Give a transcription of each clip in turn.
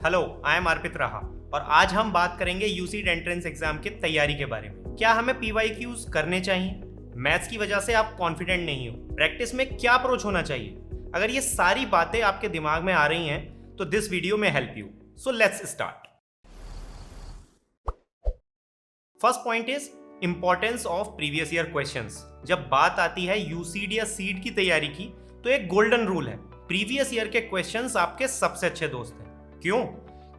Hello, I am अर्पित राहा और आज हम बात करेंगे यूसीड एंट्रेंस एग्जाम की तैयारी के बारे में। क्या हमें पीवाईक्यूज करने चाहिए? मैथ्स की वजह से आप कॉन्फिडेंट नहीं हो, प्रैक्टिस में क्या अप्रोच होना चाहिए? अगर ये सारी बातें आपके दिमाग में आ रही हैं तो दिस वीडियो में help you. So let's start. First point is importance of previous year questions. जब बात आती है यूसीड या सीड की तैयारी की तो एक गोल्डन रूल है, प्रीवियस ईयर के क्वेश्चंस आपके सबसे अच्छे दोस्त हैं। क्यों?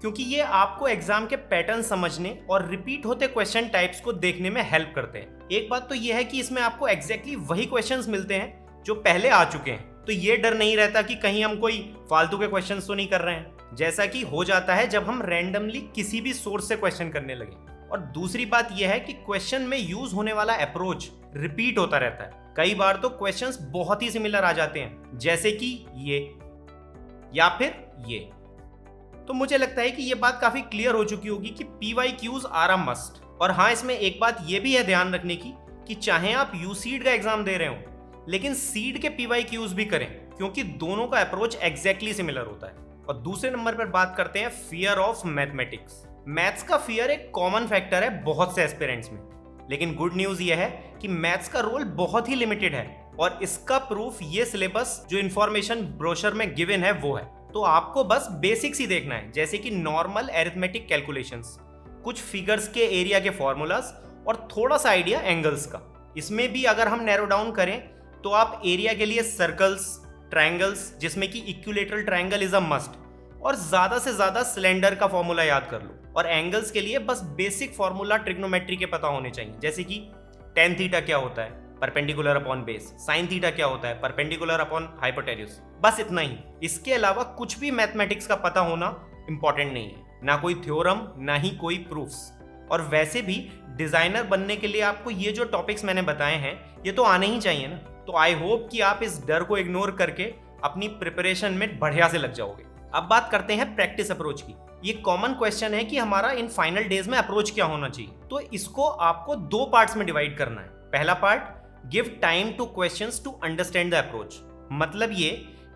क्योंकि ये आपको एग्जाम के पैटर्न समझने और रिपीट होते क्वेश्चन टाइप्स को देखने में हेल्प करते हैं। एक बात तो ये है कि इसमें आपको एग्जैक्टली वही क्वेश्चंस मिलते हैं जो पहले आ चुके हैं, तो ये डर नहीं रहता कि कहीं हम कोई फालतू के क्वेश्चंस तो नहीं कर रहे हैं, जैसा कि हो जाता है जब हम रैंडमली किसी भी सोर्स से क्वेश्चन करने लगे। और दूसरी बात यह है कि क्वेश्चन में यूज होने वाला अप्रोच रिपीट होता रहता है। कई बार तो क्वेश्चंस बहुत ही सिमिलर आ जाते हैं, जैसे कि ये या फिर ये। तो मुझे लगता है कि ये बात काफी क्लियर हो चुकी होगी कि पीवाईक्यूज आर अ मस्ट। और हाँ, इसमें एक बात ये भी है ध्यान रखने की कि चाहे आप यूसीड का एग्जाम दे रहे हो लेकिन सीड के पीवाईक्यूज भी करें, क्योंकि दोनों का अप्रोच एग्जैक्टली सिमिलर होता है। और दूसरे नंबर पर बात करते हैं फियर ऑफ मैथमेटिक्स। मैथ्स का फियर एक कॉमन फैक्टर है बहुत से एस्पिरेंट्स में, लेकिन गुड न्यूज ये है कि मैथ्स का रोल बहुत ही लिमिटेड है और इसका प्रूफ ये सिलेबस जो इंफॉर्मेशन ब्रोशर में गिवन है वो है। तो आपको बस बेसिक्स ही देखना है, जैसे कि नॉर्मल एरिथमेटिक कैलकुलेशंस, कुछ फिगर्स के एरिया के फॉर्मूलाज और थोड़ा सा आइडिया एंगल्स का। इसमें भी अगर हम नैरो डाउन करें तो आप एरिया के लिए सर्कल्स, ट्रायंगल्स जिसमें कि equilateral triangle is a must, और ज्यादा से ज्यादा सिलेंडर का फॉर्मूला याद कर लो। और एंगल्स के लिए बस बेसिक फॉर्मूला ट्रिग्नोमेट्री के पता होने चाहिए, जैसे कि tan थीटा क्या होता है, perpendicular upon base, sine theta क्या होता है, परपेंडिकुलर अपॉन हाइपोटेन्यूज। बस इतना ही। इसके अलावा कुछ भी मैथमेटिक्स का पता होना इंपॉर्टेंट नहीं है, ना कोई थ्योरम ना ही कोई प्रूफ्स। और वैसे भी डिजाइनर बनने के लिए आपको ये जो टॉपिक्स मैंने बताए हैं ये तो आने ही चाहिए ना। तो आई होप कि आप इस डर को इग्नोर करके अपनी प्रिपरेशन में बढ़िया से लग जाओगे। अब बात करते हैं प्रैक्टिस अप्रोच की। ये कॉमन क्वेश्चन है कि हमारा इन फाइनल डेज में अप्रोच क्या होना चाहिए, तो इसको आपको दो पार्ट्स में डिवाइड करना है। पहला part, give time to questions to understand the approach. मतलब ये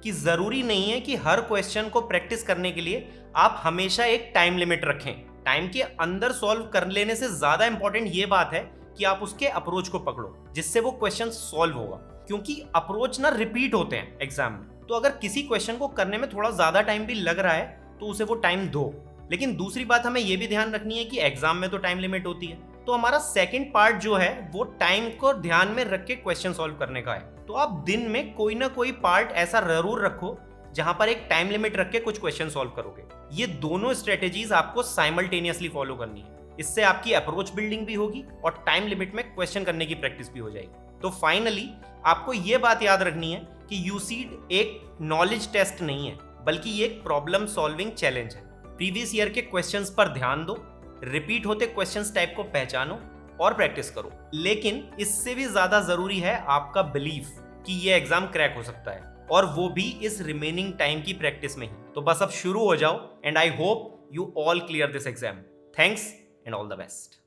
कि जरूरी नहीं है कि हर क्वेश्चन को प्रैक्टिस करने के लिए आप हमेशा एक टाइम लिमिट रखें। टाइम के अंदर सॉल्व कर लेने से ज्यादा इंपॉर्टेंट ये बात है कि आप उसके अप्रोच को पकड़ो, जिससे वो क्वेश्चन सॉल्व होगा। क्योंकि अप्रोच ना रिपीट होते हैं एग्जाम में, तो अगर किसी क्वेश्चन को करने में थोड़ा ज्यादा टाइम भी लग रहा है तो उसे वो टाइम दो। लेकिन दूसरी बात हमें ये भी ध्यान रखनी है कि एग्जाम में तो टाइम लिमिट होती है, तो हमारा सेकंड पार्ट जो है वो टाइम को ध्यान में रख के क्वेश्चन सॉल्व करने का है। तो आप दिन में कोई ना कोई पार्ट ऐसा जरूर रखो जहां पर एक टाइम लिमिट रख के कुछ क्वेश्चन सॉल्व करोगे। ये दोनों स्ट्रेटेजीज आपको साइमल्टेनियसली फॉलो करनी है। इससे आपकी अप्रोच बिल्डिंग भी होगी और टाइम लिमिट में क्वेश्चन करने की प्रैक्टिस भी हो जाएगी। तो फाइनली आपको ये बात याद रखनी है कि यूसीड एक नॉलेज टेस्ट नहीं है, बल्कि ये एक प्रॉब्लम सॉल्विंग चैलेंज है। प्रीवियस ईयर के क्वेश्चंस पर ध्यान दो, रिपीट होते क्वेश्चंस टाइप को पहचानो और प्रैक्टिस करो। लेकिन इससे भी ज्यादा जरूरी है आपका बिलीफ कि ये एग्जाम क्रैक हो सकता है, और वो भी इस रिमेनिंग टाइम की प्रैक्टिस में ही। तो बस अब शुरू हो जाओ and I hope you all clear this exam. Thanks and all the best.